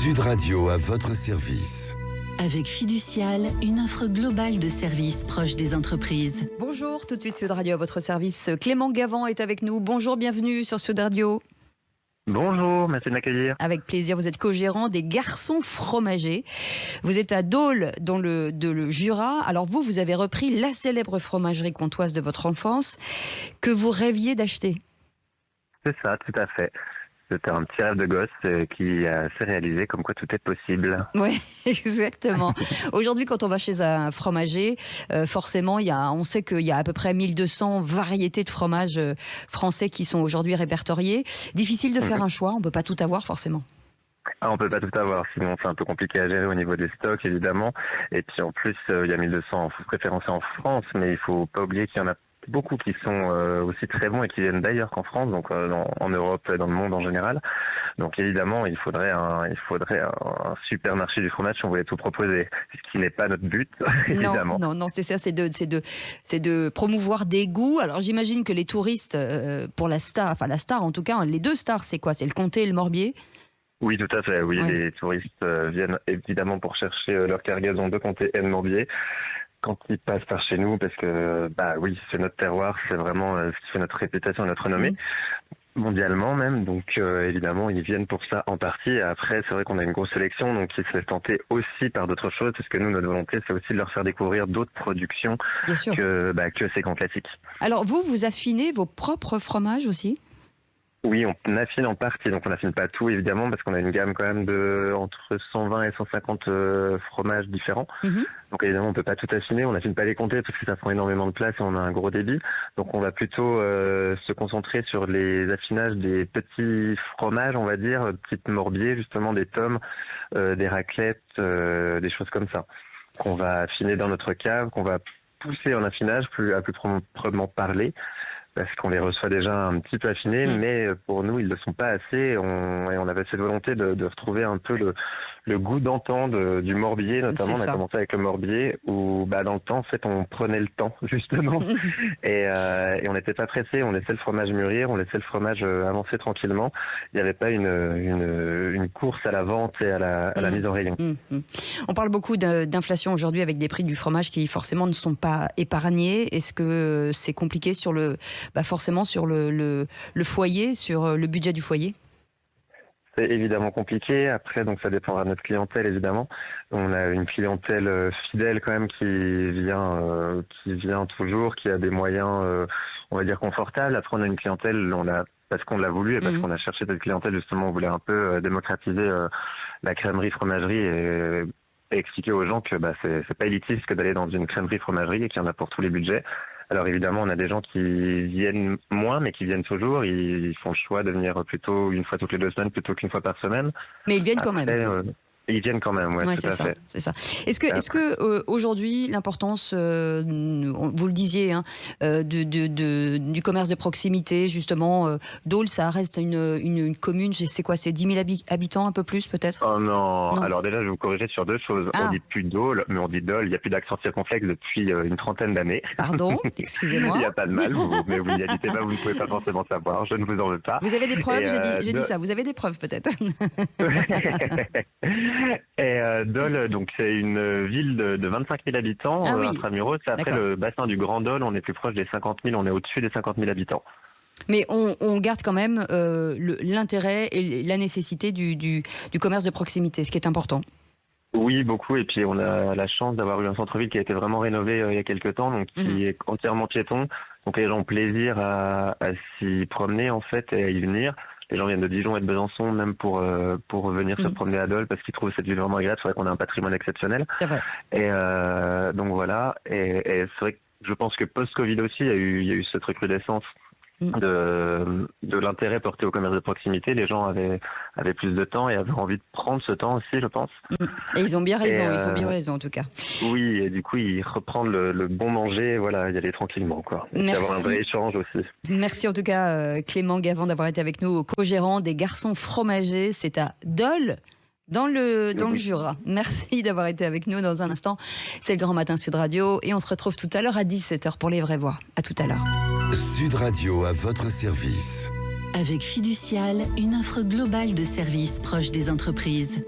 Sud Radio à votre service. Avec Fiducial, une offre globale de services proche des entreprises. Bonjour, tout de suite Sud Radio à votre service. Clément Gavant est avec nous. Bonjour, bienvenue sur Sud Radio. Bonjour, merci de m'accueillir. Avec plaisir, vous êtes co-gérant des Garçons Fromagers. Vous êtes à Dole, dans le Jura. Alors vous avez repris la célèbre fromagerie comtoise de votre enfance que vous rêviez d'acheter. C'est ça, tout à fait. C'était un petit rêve de gosse qui s'est réalisé, comme quoi tout est possible. Oui, exactement. Aujourd'hui, quand on va chez un fromager, forcément, on sait qu'il y a à peu près 1200 variétés de fromages français qui sont aujourd'hui répertoriées. Difficile de faire un choix, on ne peut pas tout avoir forcément. On peut pas tout avoir, sinon c'est un peu compliqué à gérer au niveau des stocks, évidemment. Et puis en plus, il y a 1200 référencés en France, mais il faut pas oublier qu'il y en a beaucoup qui sont aussi très bons et qui viennent d'ailleurs qu'en France, donc en Europe et dans le monde en général. Donc évidemment, il faudrait un super marché du fromage si on voulait tout proposer, ce qui n'est pas notre but, évidemment. Non, c'est ça, c'est de promouvoir des goûts. Alors j'imagine que les touristes, pour la star en tout cas, les deux stars, c'est quoi ? C'est le comté et le morbier ? Oui, tout à fait. Oui, ouais. Les touristes viennent évidemment pour chercher leur cargaison de comté et de morbier. Quand ils passent par chez nous, parce que oui, c'est notre terroir, c'est vraiment ce qui fait notre réputation, notre renommée, mondialement même. Donc évidemment, ils viennent pour ça en partie. Et après, c'est vrai qu'on a une grosse sélection, donc ils se laissent tenter aussi par d'autres choses, parce que nous, notre volonté, c'est aussi de leur faire découvrir d'autres productions que ces grands classiques. Alors vous affinez vos propres fromages aussi ? Oui, on affine en partie, donc on n'affine pas tout évidemment parce qu'on a une gamme quand même de entre 120 et 150 fromages différents. Donc évidemment on peut pas tout affiner, on n'affine pas les comtés parce que ça prend énormément de place et on a un gros débit. Donc on va plutôt se concentrer sur les affinages des petits fromages, on va dire, type morbier justement, des tomes, des raclettes, des choses comme ça, qu'on va affiner dans notre cave, qu'on va pousser en affinage à plus proprement parler. Parce qu'on les reçoit déjà un petit peu affinés, mais pour nous, ils ne le sont pas assez. On avait cette volonté de retrouver un peu le goût d'antan du morbier, notamment. On a commencé avec le morbier, où dans le temps, en fait, on prenait le temps, justement. et on n'était pas pressé, on laissait le fromage mûrir, on laissait le fromage avancer tranquillement. Il n'y avait pas une course à la vente et à la mise en rayon. On parle beaucoup d'inflation aujourd'hui avec des prix du fromage qui forcément ne sont pas épargnés. Est-ce que c'est compliqué sur forcément sur le foyer, sur le budget du foyer? C'est évidemment compliqué. Après, donc ça dépendra de notre clientèle, évidemment. On a une clientèle fidèle quand même qui vient toujours, qui a des moyens, on va dire, confortables. Après, on a une clientèle, parce qu'on l'a voulu et parce qu'on a cherché cette clientèle, justement, on voulait un peu démocratiser la crèmerie fromagerie et expliquer aux gens que c'est pas élitiste que d'aller dans une crèmerie fromagerie et qu'il y en a pour tous les budgets. Alors évidemment, on a des gens qui viennent moins, mais qui viennent toujours. Ils font le choix de venir plutôt une fois toutes les 2 semaines plutôt qu'une fois par semaine. Mais ils viennent quand même. Ils viennent quand même, ouais, tout à fait. C'est ça. Est-ce que aujourd'hui, l'importance, vous le disiez, du commerce de proximité, justement, Dole, ça reste une commune, c'est quoi, c'est 10 000 habitants, un peu plus peut-être? Oh non. Alors déjà, je vais vous corriger sur 2 choses. On dit plus Dole, mais on dit Dole. Il n'y a plus d'accent circonflexe depuis une 30aine d'années. Pardon, excusez-moi. Il n'y a pas de mal, mais vous n'y habitez pas, vous ne pouvez pas forcément savoir. Je ne vous en veux pas. Vous avez des preuves? J'ai dit ça. Vous avez des preuves peut-être? Et Dole, donc c'est une ville de 25 000 habitants, intramuros. Après le bassin du Grand Dole, on est plus proche des 50 000, on est au-dessus des 50 000 habitants. Mais on garde quand même l'intérêt et la nécessité du commerce de proximité, ce qui est important. Oui, beaucoup. Et puis on a la chance d'avoir eu un centre-ville qui a été vraiment rénové il y a quelques temps, donc qui est entièrement piéton. Donc les gens ont plaisir à s'y promener en fait et à y venir. Les gens viennent de Dijon et de Besançon même pour venir se promener à Dole parce qu'ils trouvent cette ville vraiment agréable. C'est vrai qu'on a un patrimoine exceptionnel. C'est vrai. Et donc voilà. Et c'est vrai que je pense que post-Covid aussi, il y a eu cette recrudescence de l'intérêt porté au commerce de proximité. Les gens avaient plus de temps et avaient envie de prendre ce temps aussi, je pense. Et ils ont bien raison, ils ont bien raison en tout cas. Oui, et du coup, ils reprennent le bon manger, voilà, y aller tranquillement, quoi. Et avoir un vrai échange aussi. Merci en tout cas, Clément Gavant, d'avoir été avec nous, co-gérant des Garçons Fromagers. C'est à Dole, dans le Jura. Merci d'avoir été avec nous. Dans un instant, c'est le Grand Matin Sud Radio et on se retrouve tout à l'heure à 17h pour les vraies voix. À tout à l'heure. Sud Radio à votre service. Avec Fiducial, une offre globale de services proche des entreprises.